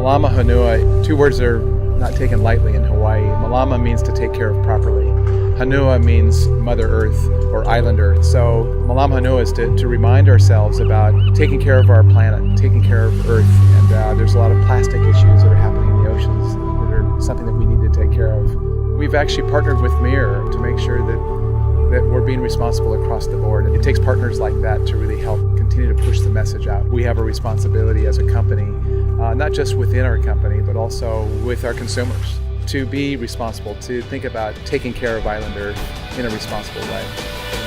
Malama Hanua, two words are not taken lightly in Hawaii. Malama means to take care of properly. Hanua means Mother Earth or Island Earth. So Malama Hanua is to remind ourselves about taking care of our planet, taking care of Earth. And there's a lot of plastic issues that are happening in the oceans that are something that we need to take care of. We've actually partnered with MiiR to make sure that we're being responsible across the board. It takes partners like that to really help continue to push the message out. We have a responsibility as a company, not just within our company, but also with our consumers, to be responsible, to think about taking care of Island Earth in a responsible way.